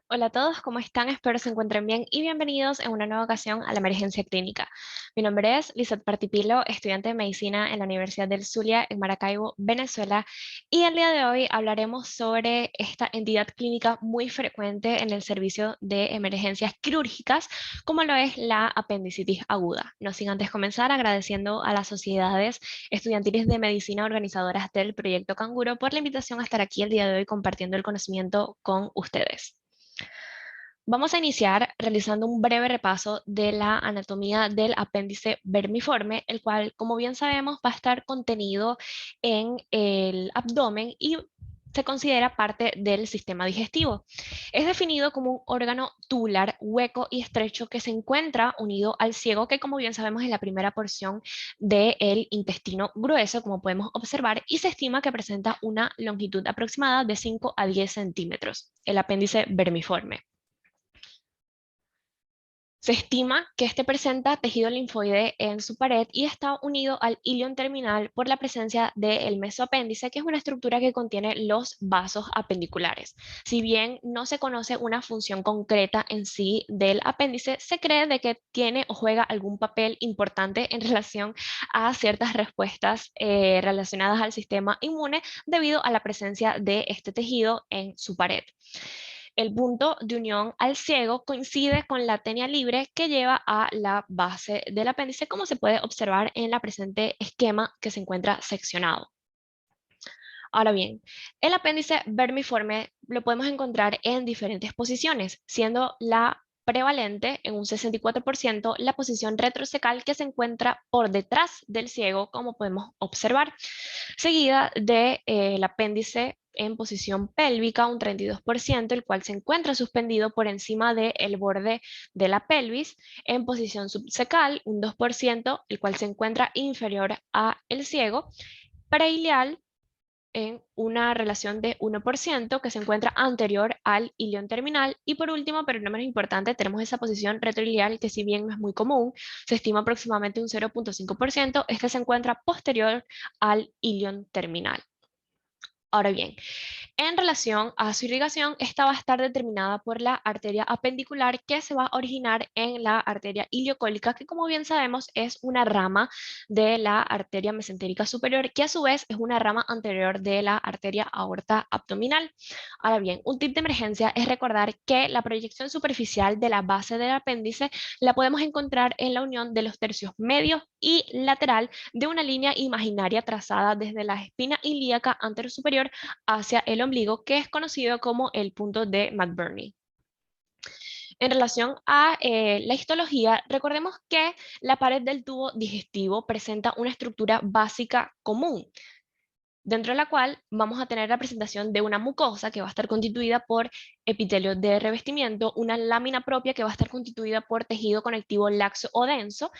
Hola a todos, ¿cómo están? Espero se encuentren bien y bienvenidos en una nueva ocasión a la emergencia clínica. Mi nombre es Lizeth Partipilo, estudiante de medicina en la Universidad del Zulia en Maracaibo, Venezuela, y el día de hoy hablaremos sobre esta entidad clínica muy frecuente en el servicio de emergencias quirúrgicas, como lo es la apendicitis aguda. No sin antes comenzar agradeciendo a las sociedades estudiantiles de medicina organizadoras del proyecto Canguro por la invitación a estar aquí el día de hoy compartiendo el conocimiento con ustedes. Vamos a iniciar realizando un breve repaso de la anatomía del apéndice vermiforme, el cual, como bien sabemos, va a estar contenido en el abdomen y se considera parte del sistema digestivo. Es definido como un órgano tubular hueco y estrecho que se encuentra unido al ciego, que como bien sabemos es la primera porción del intestino grueso, como podemos observar, y se estima que presenta una longitud aproximada de 5 a 10 centímetros, el apéndice vermiforme. Se estima que este presenta tejido linfoide en su pared y está unido al ilion terminal por la presencia del mesoapéndice, que es una estructura que contiene los vasos apendiculares. Si bien no se conoce una función concreta en sí del apéndice, se cree de que tiene o juega algún papel importante en relación a ciertas respuestas relacionadas al sistema inmune debido a la presencia de este tejido en su pared. El punto de unión al ciego coincide con la tenia libre que lleva a la base del apéndice, como se puede observar en la presente esquema que se encuentra seccionado. Ahora bien, el apéndice vermiforme lo podemos encontrar en diferentes posiciones, siendo la prevalente en un 64% la posición retrocecal que se encuentra por detrás del ciego, como podemos observar, seguida del apéndice en posición pélvica, un 32%, el cual se encuentra suspendido por encima del borde de la pelvis, en posición subcecal, un 2%, el cual se encuentra inferior a el ciego, preilial en una relación de 1% que se encuentra anterior al ilion terminal. Y por último, pero no menos importante, tenemos esa posición retroilial que si bien no es muy común, se estima aproximadamente un 0.5%, este se encuentra posterior al ilion terminal. Ahora bien, en relación a su irrigación, esta va a estar determinada por la arteria apendicular que se va a originar en la arteria iliocólica, que como bien sabemos es una rama de la arteria mesentérica superior, que a su vez es una rama anterior de la arteria aorta abdominal. Ahora bien, un tip de emergencia es recordar que la proyección superficial de la base del apéndice la podemos encontrar en la unión de los tercios medio y lateral de una línea imaginaria trazada desde la espina ilíaca anterosuperior hacia el ombligo, que es conocido como el punto de McBurney. En relación a la histología, recordemos que la pared del tubo digestivo presenta una estructura básica común, dentro de la cual vamos a tener la presentación de una mucosa que va a estar constituida por epitelio de revestimiento, una lámina propia que va a estar constituida por tejido conectivo laxo o denso,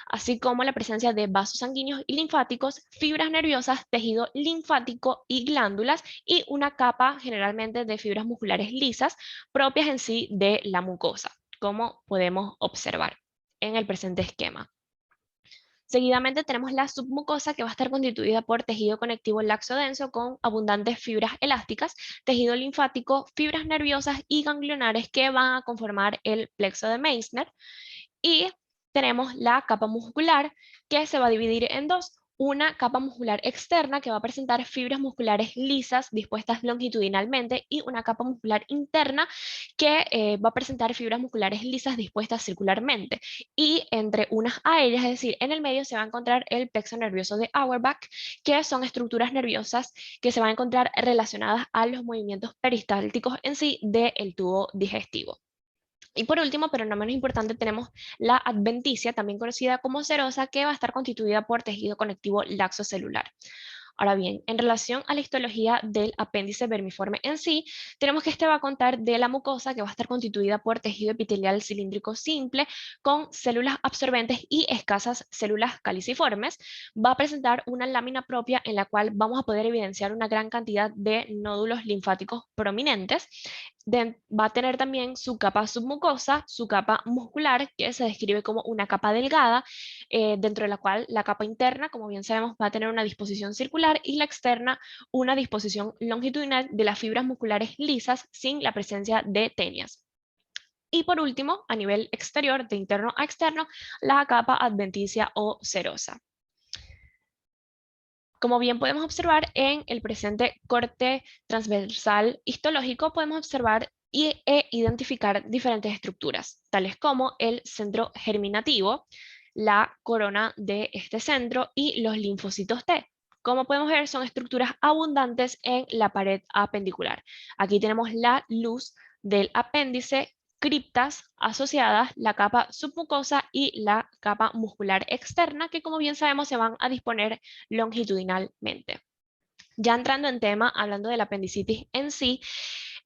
así como la presencia de vasos sanguíneos y linfáticos, fibras nerviosas, tejido linfático y glándulas, y una capa generalmente de fibras musculares lisas propias en sí de la mucosa, como podemos observar en el presente esquema. Seguidamente tenemos la submucosa que va a estar constituida por tejido conectivo laxo denso con abundantes fibras elásticas, tejido linfático, fibras nerviosas y ganglionares que van a conformar el plexo de Meissner. Y tenemos la capa muscular que se va a dividir en dos. Una capa muscular externa que va a presentar fibras musculares lisas dispuestas longitudinalmente y una capa muscular interna que va a presentar fibras musculares lisas dispuestas circularmente. Y entre unas a ellas, es decir, en el medio se va a encontrar el plexo nervioso de Auerbach, que son estructuras nerviosas que se van a encontrar relacionadas a los movimientos peristálticos en sí del tubo digestivo. Y por último, pero no menos importante, tenemos la adventicia, también conocida como serosa, que va a estar constituida por tejido conectivo laxocelular. Ahora bien, en relación a la histología del apéndice vermiforme en sí, tenemos que este va a contar de la mucosa que va a estar constituida por tejido epitelial cilíndrico simple con células absorbentes y escasas células caliciformes. Va a presentar una lámina propia en la cual vamos a poder evidenciar una gran cantidad de nódulos linfáticos prominentes. Va a tener también su capa submucosa, su capa muscular, que se describe como una capa delgada, dentro de la cual la capa interna, como bien sabemos, va a tener una disposición circular y la externa una disposición longitudinal de las fibras musculares lisas sin la presencia de tenias. Y por último, a nivel exterior, de interno a externo, la capa adventicia o serosa. Como bien podemos observar en el presente corte transversal histológico, podemos observar e identificar diferentes estructuras, tales como el centro germinativo, la corona de este centro y los linfocitos T. Como podemos ver, son estructuras abundantes en la pared apendicular. Aquí tenemos la luz del apéndice, criptas asociadas, la capa submucosa y la capa muscular externa, que como bien sabemos se van a disponer longitudinalmente. Ya entrando en tema, hablando de la apendicitis en sí,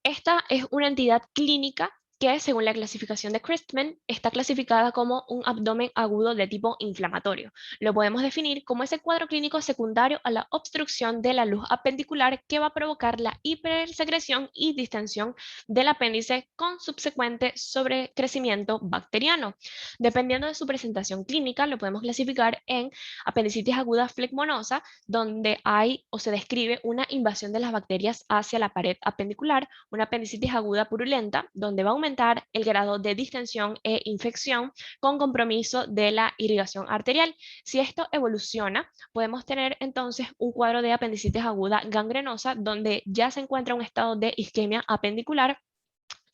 esta es una entidad clínica que, según la clasificación de Christman, está clasificada como un abdomen agudo de tipo inflamatorio. Lo podemos definir como ese cuadro clínico secundario a la obstrucción de la luz apendicular que va a provocar la hipersecreción y distensión del apéndice con subsecuente sobrecrecimiento bacteriano. Dependiendo de su presentación clínica, lo podemos clasificar en apendicitis aguda flegmonosa, donde hay o se describe una invasión de las bacterias hacia la pared apendicular, una apendicitis aguda purulenta, donde va a aumentar el grado de distensión e infección con compromiso de la irrigación arterial. Si esto evoluciona, podemos tener entonces un cuadro de apendicitis aguda gangrenosa, donde ya se encuentra un estado de isquemia apendicular.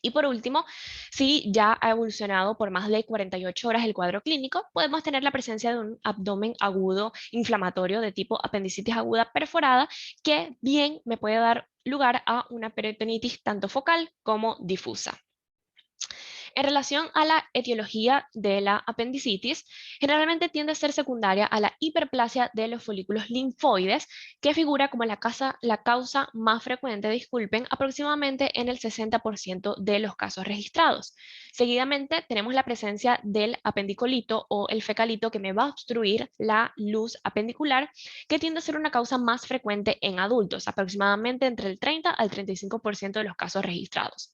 Y por último, si ya ha evolucionado por más de 48 horas el cuadro clínico, podemos tener la presencia de un abdomen agudo inflamatorio de tipo apendicitis aguda perforada, que bien me puede dar lugar a una peritonitis tanto focal como difusa. En relación a la etiología de la apendicitis, generalmente tiende a ser secundaria a la hiperplasia de los folículos linfoides, que figura como la causa más frecuente, disculpen, aproximadamente en el 60% de los casos registrados. Seguidamente tenemos la presencia del apendicolito o el fecalito, que me va a obstruir la luz apendicular, que tiende a ser una causa más frecuente en adultos, aproximadamente entre el 30 al 35% de los casos registrados.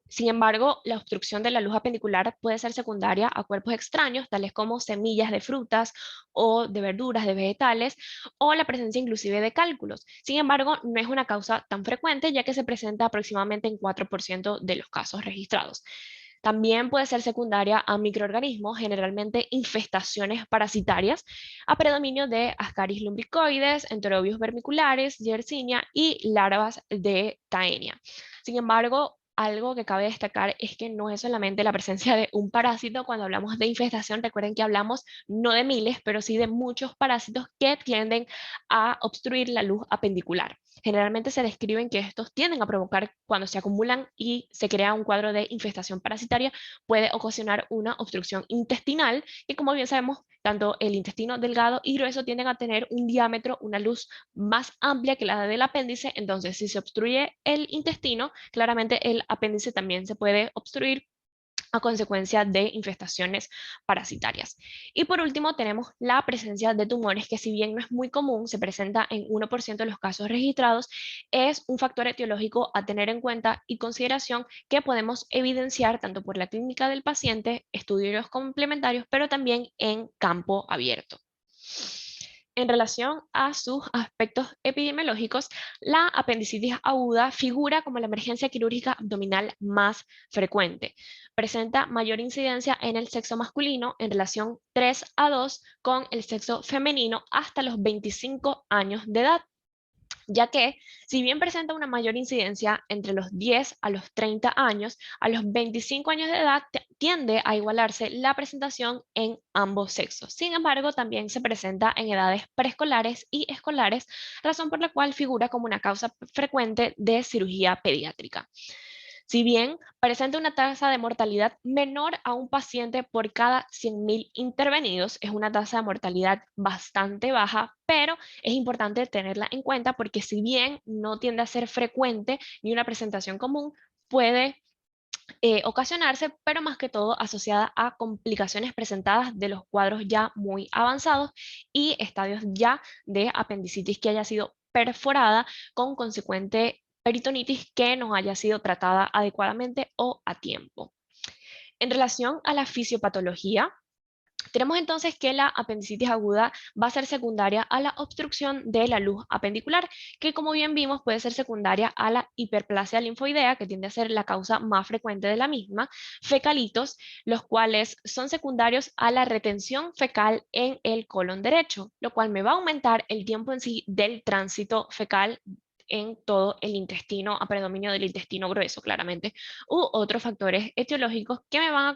Sin embargo, la obstrucción de la luz apendicular puede ser secundaria a cuerpos extraños, tales como semillas de frutas o de verduras, de vegetales, o la presencia inclusive de cálculos. Sin embargo, no es una causa tan frecuente, ya que se presenta aproximadamente en 4% de los casos registrados. También puede ser secundaria a microorganismos, generalmente infestaciones parasitarias, a predominio de Ascaris lumbricoides, Enterobius vermiculares, Yersinia y larvas de Taenia. Sin embargo, algo que cabe destacar es que no es solamente la presencia de un parásito. Cuando hablamos de infestación, recuerden que hablamos no de miles, pero sí de muchos parásitos que tienden a obstruir la luz apendicular. Generalmente se describen que estos tienden a provocar, cuando se acumulan y se crea un cuadro de infestación parasitaria, puede ocasionar una obstrucción intestinal, que como bien sabemos, tanto el intestino delgado y grueso tienden a tener un diámetro, una luz más amplia que la del apéndice. Entonces, si se obstruye el intestino, claramente el apéndice también se puede obstruir a consecuencia de infestaciones parasitarias. Y por último, tenemos la presencia de tumores, que si bien no es muy común, se presenta en 1% de los casos registrados, es un factor etiológico a tener en cuenta y consideración, que podemos evidenciar tanto por la clínica del paciente, estudios complementarios, pero también en campo abierto. En relación a sus aspectos epidemiológicos, la apendicitis aguda figura como la emergencia quirúrgica abdominal más frecuente. Presenta mayor incidencia en el sexo masculino, en relación 3 a 2 con el sexo femenino, hasta los 25 años de edad, ya que si bien presenta una mayor incidencia entre los 10 a los 30 años, a los 25 años de edad tiende a igualarse la presentación en ambos sexos. Sin embargo, también se presenta en edades preescolares y escolares, razón por la cual figura como una causa frecuente de cirugía pediátrica. Si bien presenta una tasa de mortalidad menor a un paciente por cada 100.000 intervenidos, es una tasa de mortalidad bastante baja, pero es importante tenerla en cuenta, porque si bien no tiende a ser frecuente ni una presentación común, puede ocasionarse, pero más que todo asociada a complicaciones presentadas de los cuadros ya muy avanzados y estadios ya de apendicitis que haya sido perforada, con consecuente peritonitis que no haya sido tratada adecuadamente o a tiempo. En relación a la fisiopatología, Tenemos entonces que la apendicitis aguda va a ser secundaria a la obstrucción de la luz apendicular, que como bien vimos puede ser secundaria a la hiperplasia linfoidea, que tiende a ser la causa más frecuente de la misma, fecalitos, los cuales son secundarios a la retención fecal en el colon derecho, lo cual me va a aumentar el tiempo en sí del tránsito fecal en todo el intestino, a predominio del intestino grueso, claramente, u otros factores etiológicos que me van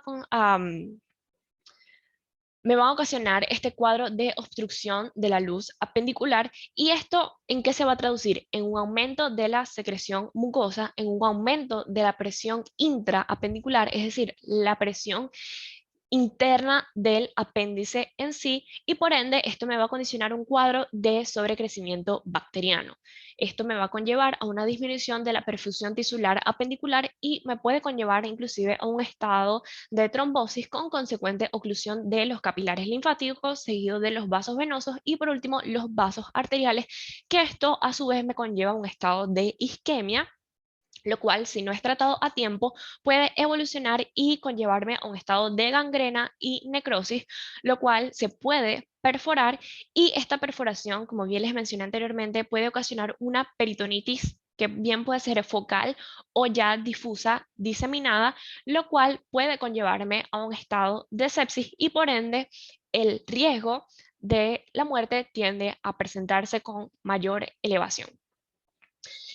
a ocasionar este cuadro de obstrucción de la luz apendicular. ¿Y esto en qué se va a traducir? En un aumento de la secreción mucosa, en un aumento de la presión intraapendicular, es decir, la presión interna del apéndice en sí, y por ende esto me va a condicionar un cuadro de sobrecrecimiento bacteriano. Esto me va a conllevar a una disminución de la perfusión tisular apendicular y me puede conllevar inclusive a un estado de trombosis con consecuente oclusión de los capilares linfáticos, seguido de los vasos venosos y por último los vasos arteriales, que esto a su vez me conlleva a un estado de isquemia, lo cual, si no es tratado a tiempo, puede evolucionar y conllevarme a un estado de gangrena y necrosis, lo cual se puede perforar, y esta perforación, como bien les mencioné anteriormente, puede ocasionar una peritonitis que bien puede ser focal o ya difusa, diseminada, lo cual puede conllevarme a un estado de sepsis y por ende el riesgo de la muerte tiende a presentarse con mayor elevación.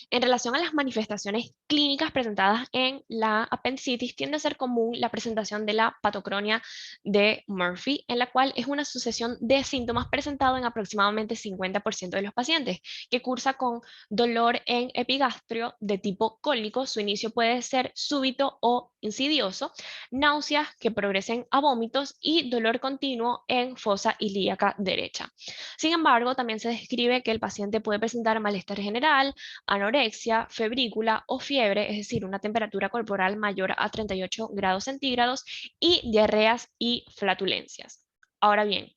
En relación a las manifestaciones clínicas presentadas en la apendicitis, tiende a ser común la presentación de la patocronia de Murphy, en la cual es una sucesión de síntomas presentados en aproximadamente 50% de los pacientes, que cursa con dolor en epigastrio de tipo cólico. Su inicio puede ser súbito o insidioso, náuseas que progresen a vómitos y dolor continuo en fosa ilíaca derecha. Sin embargo, también se describe que el paciente puede presentar malestar general, anorexia, febrícula o fiebre, es decir, una temperatura corporal mayor a 38 grados centígrados, y diarreas y flatulencias. Ahora bien,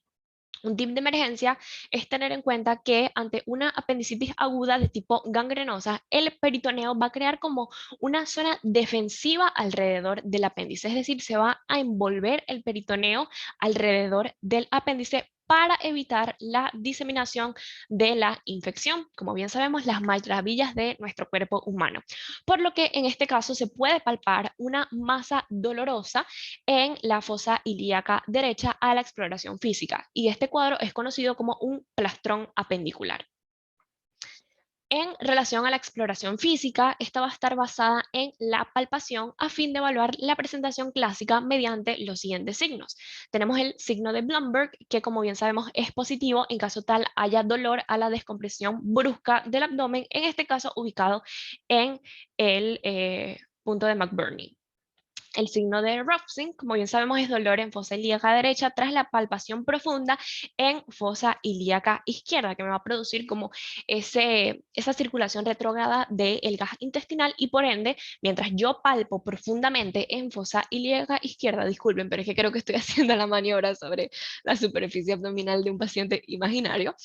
un tip de emergencia es tener en cuenta que ante una apendicitis aguda de tipo gangrenosa, el peritoneo va a crear como una zona defensiva alrededor del apéndice, es decir, se va a envolver el peritoneo alrededor del apéndice para evitar la diseminación de la infección. Como bien sabemos, las maravillas de nuestro cuerpo humano. Por lo que en este caso se puede palpar una masa dolorosa en la fosa ilíaca derecha a la exploración física, y este cuadro es conocido como un plastrón apendicular. En relación a la exploración física, esta va a estar basada en la palpación a fin de evaluar la presentación clásica mediante los siguientes signos. Tenemos el signo de Blumberg, que como bien sabemos es positivo en caso tal haya dolor a la descompresión brusca del abdomen, en este caso ubicado en el punto de McBurney. El signo de Robson, como bien sabemos, es dolor en fosa ilíaca derecha tras la palpación profunda en fosa ilíaca izquierda, que me va a producir como esa circulación retrógrada del gas intestinal, y por ende, mientras yo palpo profundamente en fosa ilíaca izquierda, disculpen, pero es que creo que estoy haciendo la maniobra sobre la superficie abdominal de un paciente imaginario,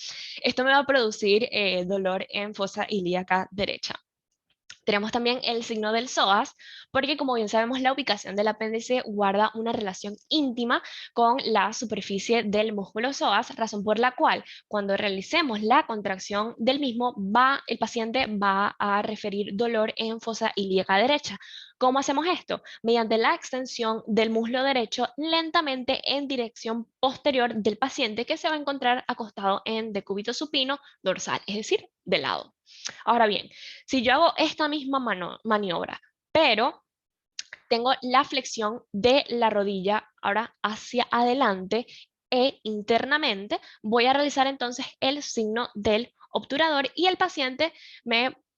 esto me va a producir dolor en fosa ilíaca derecha. Tenemos también el signo del psoas, porque como bien sabemos, la ubicación del apéndice guarda una relación íntima con la superficie del músculo psoas, razón por la cual cuando realicemos la contracción del mismo, el paciente va a referir dolor en fosa ilíaca derecha. ¿Cómo hacemos esto? Mediante la extensión del muslo derecho lentamente en dirección posterior del paciente, que se va a encontrar acostado en decúbito supino dorsal, es decir, de lado. Ahora bien, si yo hago esta misma maniobra, pero tengo la flexión de la rodilla ahora hacia adelante e internamente, voy a realizar entonces el signo del obturador, y el paciente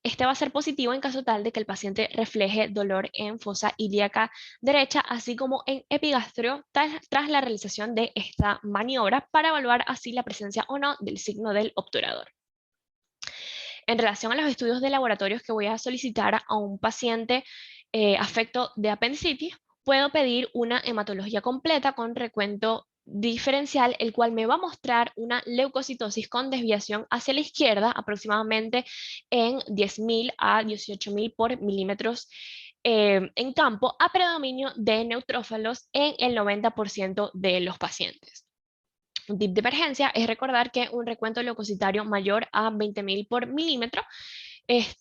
este va a ser positivo en caso tal de que el paciente refleje dolor en fosa ilíaca derecha, así como en epigastrio, tras la realización de esta maniobra, para evaluar así la presencia o no del signo del obturador. En relación a los estudios de laboratorios que voy a solicitar a un paciente afecto de apendicitis, puedo pedir una hematología completa con recuento diferencial, el cual me va a mostrar una leucocitosis con desviación hacia la izquierda, aproximadamente en 10.000 a 18.000 por milímetros en campo, a predominio de neutrófilos en el 90% de los pacientes. Un tip de emergencia es recordar que un recuento leucocitario mayor a 20.000 por milímetro es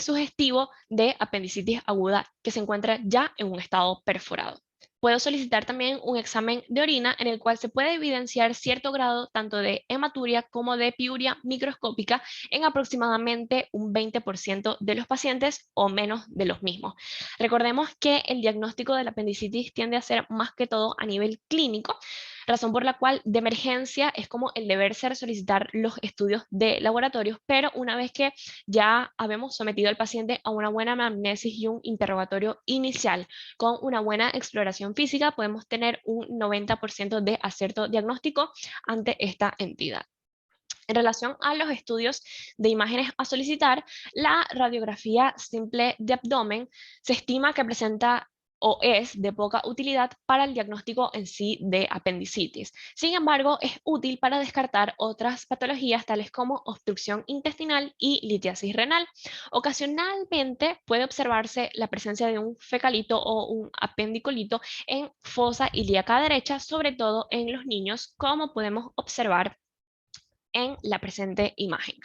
sugestivo de apendicitis aguda que se encuentra ya en un estado perforado. Puedo solicitar también un examen de orina en el cual se puede evidenciar cierto grado tanto de hematuria como de piuria microscópica en aproximadamente un 20% de los pacientes o menos de los mismos. Recordemos que el diagnóstico de la apendicitis tiende a ser más que todo a nivel clínico, razón por la cual de emergencia es como el deber ser solicitar los estudios de laboratorios, pero una vez que ya habemos sometido al paciente a una buena anamnesis y un interrogatorio inicial con una buena exploración física, podemos tener un 90% de acierto diagnóstico ante esta entidad. En relación a los estudios de imágenes a solicitar, la radiografía simple de abdomen se estima que presenta o es de poca utilidad para el diagnóstico en sí de apendicitis. Sin embargo, es útil para descartar otras patologías tales como obstrucción intestinal y litiasis renal. Ocasionalmente puede observarse la presencia de un fecalito o un apendicolito en fosa ilíaca derecha, sobre todo en los niños, como podemos observar en la presente imagen.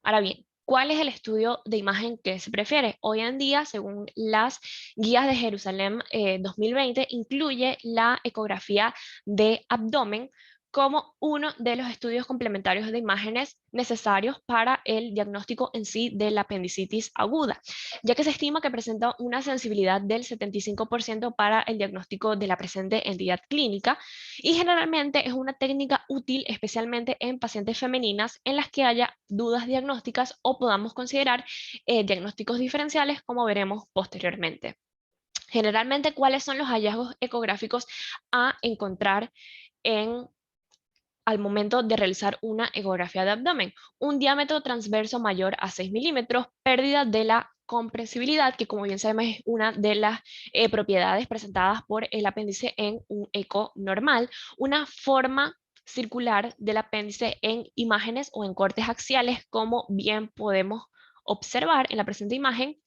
Ahora bien, ¿cuál es el estudio de imagen que se prefiere? Hoy en día, según las guías de Jerusalén 2020, incluye la ecografía de abdomen como uno de los estudios complementarios de imágenes necesarios para el diagnóstico en sí de la apendicitis aguda, ya que se estima que presenta una sensibilidad del 75% para el diagnóstico de la presente entidad clínica y generalmente es una técnica útil especialmente en pacientes femeninas en las que haya dudas diagnósticas o podamos considerar diagnósticos diferenciales como veremos posteriormente. Generalmente, ¿cuáles son los hallazgos ecográficos a encontrar al momento de realizar una ecografía de abdomen? Un diámetro transverso mayor a 6 milímetros, pérdida de la comprensibilidad, que como bien sabemos es una de las propiedades presentadas por el apéndice en un eco normal, una forma circular del apéndice en imágenes o en cortes axiales, como bien podemos observar en la presente imagen.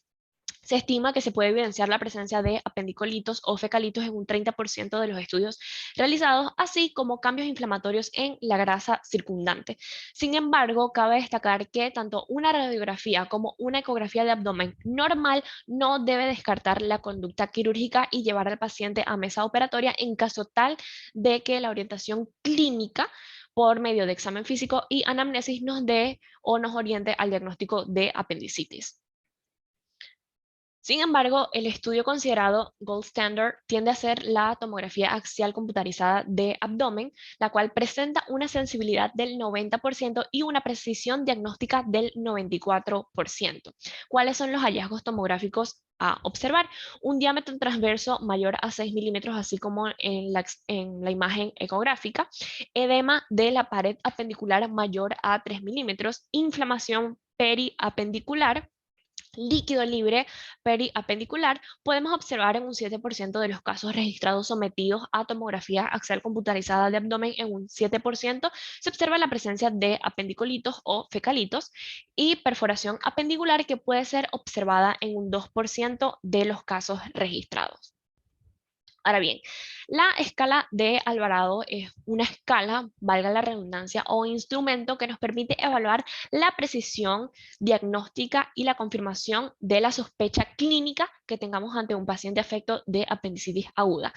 Se estima que se puede evidenciar la presencia de apendicolitos o fecalitos en un 30% de los estudios realizados, así como cambios inflamatorios en la grasa circundante. Sin embargo, cabe destacar que tanto una radiografía como una ecografía de abdomen normal no debe descartar la conducta quirúrgica y llevar al paciente a mesa operatoria en caso tal de que la orientación clínica por medio de examen físico y anamnesis nos dé o nos oriente al diagnóstico de apendicitis. Sin embargo, el estudio considerado gold standard tiende a ser la tomografía axial computarizada de abdomen, la cual presenta una sensibilidad del 90% y una precisión diagnóstica del 94%. ¿Cuáles son los hallazgos tomográficos a observar? Un diámetro transverso mayor a 6 milímetros, así como en la imagen ecográfica, edema de la pared apendicular mayor a 3 milímetros, inflamación periapendicular, líquido libre periapendicular. Podemos observar en un 7% de los casos registrados sometidos a tomografía axial computarizada de abdomen, en un 7% se observa la presencia de apendicolitos o fecalitos y perforación apendicular que puede ser observada en un 2% de los casos registrados. Ahora bien, la escala de Alvarado es una escala, valga la redundancia, o instrumento que nos permite evaluar la precisión diagnóstica y la confirmación de la sospecha clínica que tengamos ante un paciente afecto de apendicitis aguda,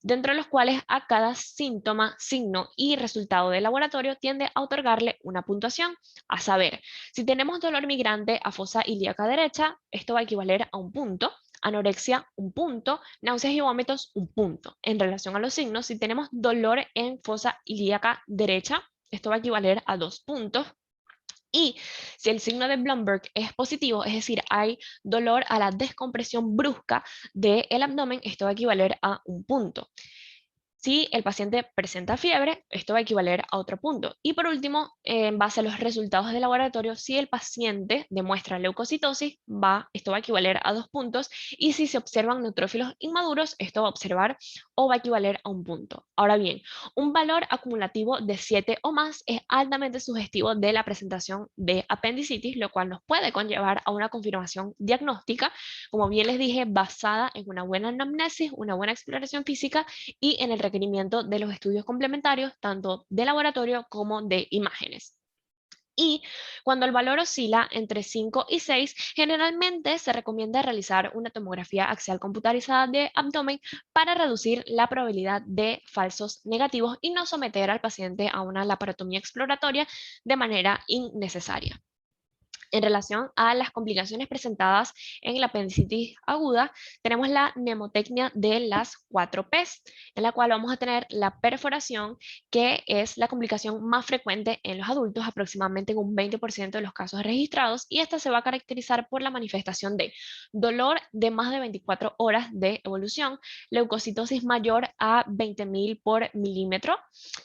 dentro de los cuales a cada síntoma, signo y resultado de laboratorio tiende a otorgarle una puntuación. A saber, si tenemos dolor migrante a fosa ilíaca derecha, esto va a equivaler a un punto. Anorexia, un punto. Náuseas y vómitos, un punto. En relación a los signos, si tenemos dolor en fosa ilíaca derecha, esto va a equivaler a 2 puntos. Y si el signo de Blumberg es positivo, es decir, hay dolor a la descompresión brusca del abdomen, esto va a equivaler a un punto. Si el paciente presenta fiebre, esto va a equivaler a otro punto. Y por último, en base a los resultados de laboratorio, si el paciente demuestra leucocitosis, esto va a equivaler a 2 puntos. Y si se observan neutrófilos inmaduros, esto va a observar o va a equivaler a un punto. Ahora bien, un valor acumulativo de 7 o más es altamente sugestivo de la presentación de apendicitis, lo cual nos puede conllevar a una confirmación diagnóstica, como bien les dije, basada en una buena anamnesis, una buena exploración física y en el requerimiento requerimiento de los estudios complementarios, tanto de laboratorio como de imágenes. Y cuando el valor oscila entre 5 y 6, generalmente se recomienda realizar una tomografía axial computarizada de abdomen para reducir la probabilidad de falsos negativos y no someter al paciente a una laparotomía exploratoria de manera innecesaria. En relación a las complicaciones presentadas en la apendicitis aguda, tenemos la mnemotecnia de las 4 Ps, en la cual vamos a tener la perforación, que es la complicación más frecuente en los adultos, aproximadamente en un 20% de los casos registrados, y esta se va a caracterizar por la manifestación de dolor de más de 24 horas de evolución, leucocitosis mayor a 20.000 por milímetro,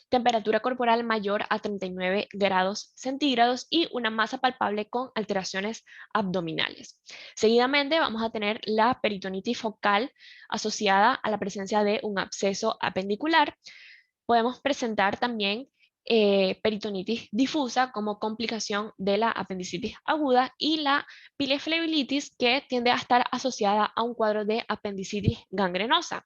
temperatura corporal mayor a 39 grados centígrados y una masa palpable con alteraciones abdominales. Seguidamente vamos a tener la peritonitis focal asociada a la presencia de un absceso apendicular. Podemos presentar también peritonitis difusa como complicación de la apendicitis aguda y la pileflebolitis, que tiende a estar asociada a un cuadro de apendicitis gangrenosa,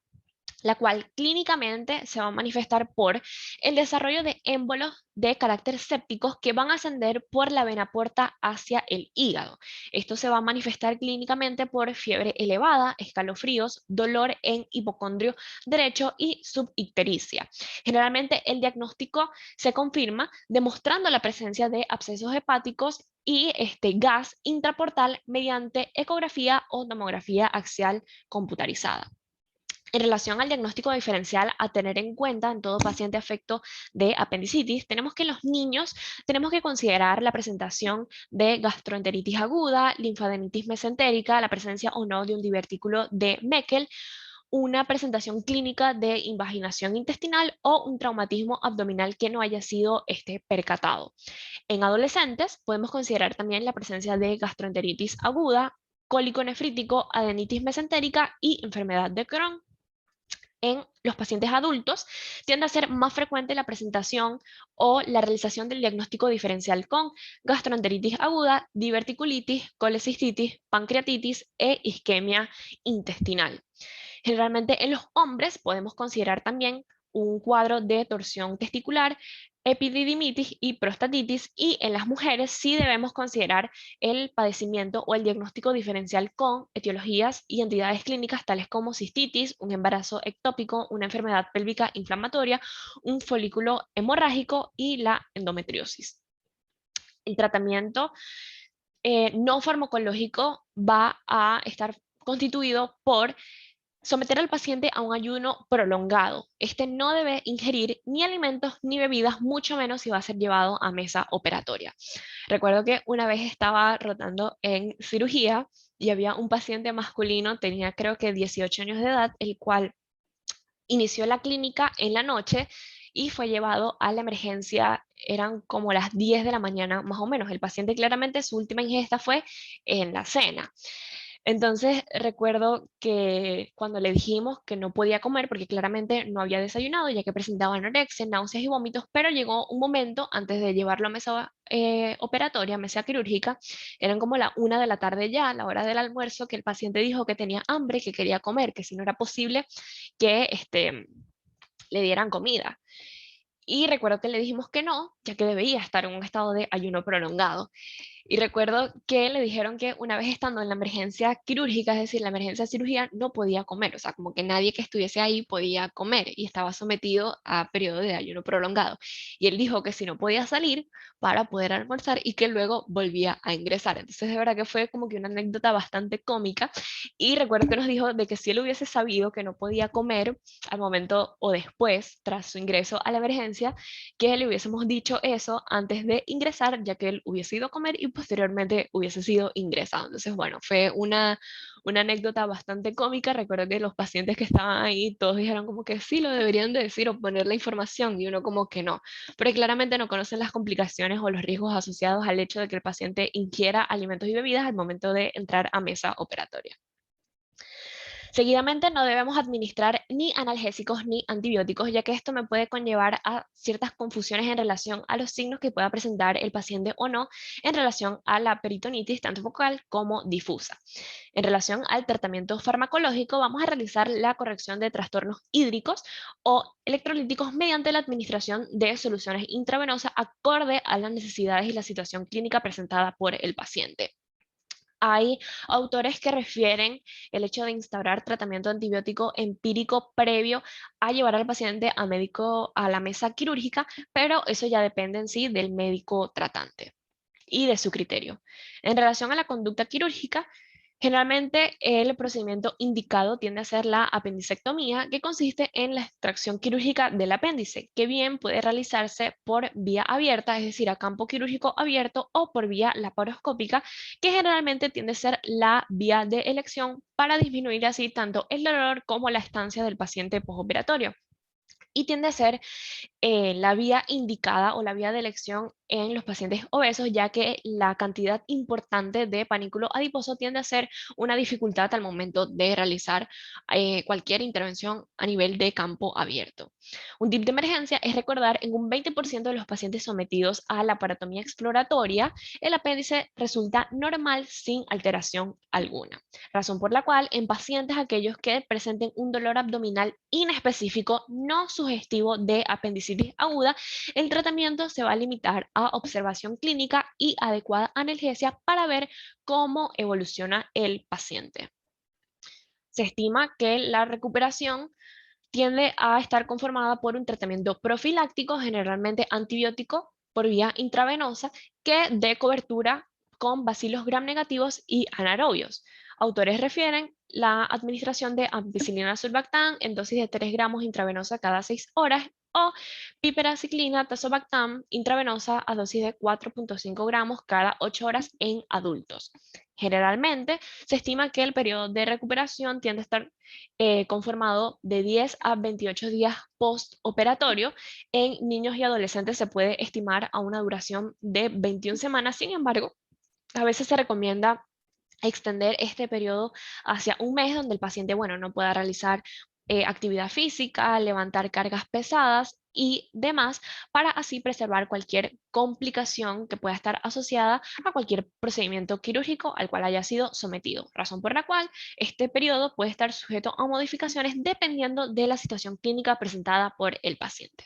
la cual clínicamente se va a manifestar por el desarrollo de émbolos de carácter sépticos que van a ascender por la vena porta hacia el hígado. Esto se va a manifestar clínicamente por fiebre elevada, escalofríos, dolor en hipocondrio derecho y subictericia. Generalmente el diagnóstico se confirma demostrando la presencia de abscesos hepáticos y gas intraportal mediante ecografía o tomografía axial computarizada. En relación al diagnóstico diferencial a tener en cuenta en todo paciente afecto de apendicitis, tenemos que en los niños tenemos que considerar la presentación de gastroenteritis aguda, linfadenitis mesentérica, la presencia o no de un divertículo de Meckel, una presentación clínica de invaginación intestinal o un traumatismo abdominal que no haya sido percatado. En adolescentes podemos considerar también la presencia de gastroenteritis aguda, cólico nefrítico, adenitis mesentérica y enfermedad de Crohn. En los pacientes adultos tiende a ser más frecuente la presentación o la realización del diagnóstico diferencial con gastroenteritis aguda, diverticulitis, colecistitis, pancreatitis e isquemia intestinal. Generalmente en los hombres podemos considerar también un cuadro de torsión testicular, epididimitis y prostatitis, y en las mujeres sí debemos considerar el padecimiento o el diagnóstico diferencial con etiologías y entidades clínicas tales como cistitis, un embarazo ectópico, una enfermedad pélvica inflamatoria, un folículo hemorrágico y la endometriosis. El tratamiento no farmacológico va a estar constituido por someter al paciente a un ayuno prolongado. Este no debe ingerir ni alimentos ni bebidas, mucho menos si va a ser llevado a mesa operatoria. Recuerdo que una vez estaba rotando en cirugía y había un paciente masculino, tenía creo que 18 años de edad, el cual inició la clínica en la noche y fue llevado a la emergencia. Eran como las 10 de la mañana más o menos. El paciente claramente su última ingesta fue en la cena. Entonces recuerdo que cuando le dijimos que no podía comer porque claramente no había desayunado, ya que presentaba anorexia, náuseas y vómitos, pero llegó un momento antes de llevarlo a mesa operatoria, mesa quirúrgica, eran como la 1 de la tarde ya, a la hora del almuerzo, que el paciente dijo que tenía hambre, que quería comer, que si no era posible que le dieran comida. Y recuerdo que le dijimos que no, ya que debía estar en un estado de ayuno prolongado. Y recuerdo que le dijeron que una vez estando en la emergencia quirúrgica, es decir, la emergencia de cirugía, no podía comer, o sea, como que nadie que estuviese ahí podía comer y estaba sometido a periodo de ayuno prolongado. Y él dijo que si no podía salir para poder almorzar y que luego volvía a ingresar. Entonces, de verdad que fue como que una anécdota bastante cómica. Y recuerdo que nos dijo de que si él hubiese sabido que no podía comer al momento o después, tras su ingreso a la emergencia, que le hubiésemos dicho eso antes de ingresar, ya que él hubiese ido a comer y posteriormente hubiese sido ingresado. Entonces, bueno, fue una anécdota bastante cómica. Recuerdo que los pacientes que estaban ahí, todos dijeron como que sí lo deberían de decir o poner la información, y uno como que no, pero claramente no conocen las complicaciones o los riesgos asociados al hecho de que el paciente ingiera alimentos y bebidas al momento de entrar a mesa operatoria. Seguidamente no debemos administrar ni analgésicos ni antibióticos, ya que esto me puede conllevar a ciertas confusiones en relación a los signos que pueda presentar el paciente o no en relación a la peritonitis, tanto focal como difusa. En relación al tratamiento farmacológico, vamos a realizar la corrección de trastornos hídricos o electrolíticos mediante la administración de soluciones intravenosas acorde a las necesidades y la situación clínica presentada por el paciente. Hay autores que refieren el hecho de instaurar tratamiento antibiótico empírico previo a llevar al paciente a médico a la mesa quirúrgica, pero eso ya depende en sí del médico tratante y de su criterio. En relación a la conducta quirúrgica, generalmente el procedimiento indicado tiende a ser la apendicectomía, que consiste en la extracción quirúrgica del apéndice, que bien puede realizarse por vía abierta, es decir, a campo quirúrgico abierto, o por vía laparoscópica, que generalmente tiende a ser la vía de elección para disminuir así tanto el dolor como la estancia del paciente postoperatorio. Y tiende a ser la vía indicada o la vía de elección en los pacientes obesos, ya que la cantidad importante de panículo adiposo tiende a ser una dificultad al momento de realizar cualquier intervención a nivel de campo abierto. Un tip de emergencia es recordar en un 20% de los pacientes sometidos a la paratomía exploratoria, el apéndice resulta normal sin alteración alguna, razón por la cual en pacientes aquellos que presenten un dolor abdominal inespecífico no sugestivo de apendicitis aguda, el tratamiento se va a limitar a observación clínica y adecuada analgesia para ver cómo evoluciona el paciente. Se estima que la recuperación tiende a estar conformada por un tratamiento profiláctico, generalmente antibiótico por vía intravenosa, que dé cobertura con bacilos gram negativos y anaerobios. Autores refieren la administración de ampicilina surfactant en dosis de 3 gramos intravenosa cada 6 horas o piperaciclina tazobactam intravenosa a dosis de 4,5 gramos cada 8 horas en adultos. Generalmente se estima que el periodo de recuperación tiende a estar conformado de 10 a 28 días postoperatorio. En niños y adolescentes se puede estimar a una duración de 21 semanas. Sin embargo, a veces se recomienda extender este periodo hacia un mes donde el paciente, bueno, no pueda realizar actividad física, levantar cargas pesadas y demás, para así preservar cualquier complicación que pueda estar asociada a cualquier procedimiento quirúrgico al cual haya sido sometido, razón por la cual este periodo puede estar sujeto a modificaciones dependiendo de la situación clínica presentada por el paciente.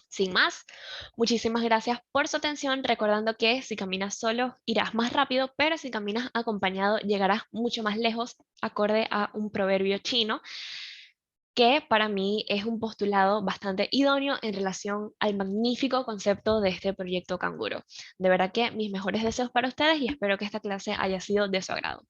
Sin más, muchísimas gracias por su atención, recordando que si caminas solo irás más rápido, pero si caminas acompañado llegarás mucho más lejos, acorde a un proverbio chino, que para mí es un postulado bastante idóneo en relación al magnífico concepto de este proyecto Canguro. De verdad que mis mejores deseos para ustedes y espero que esta clase haya sido de su agrado.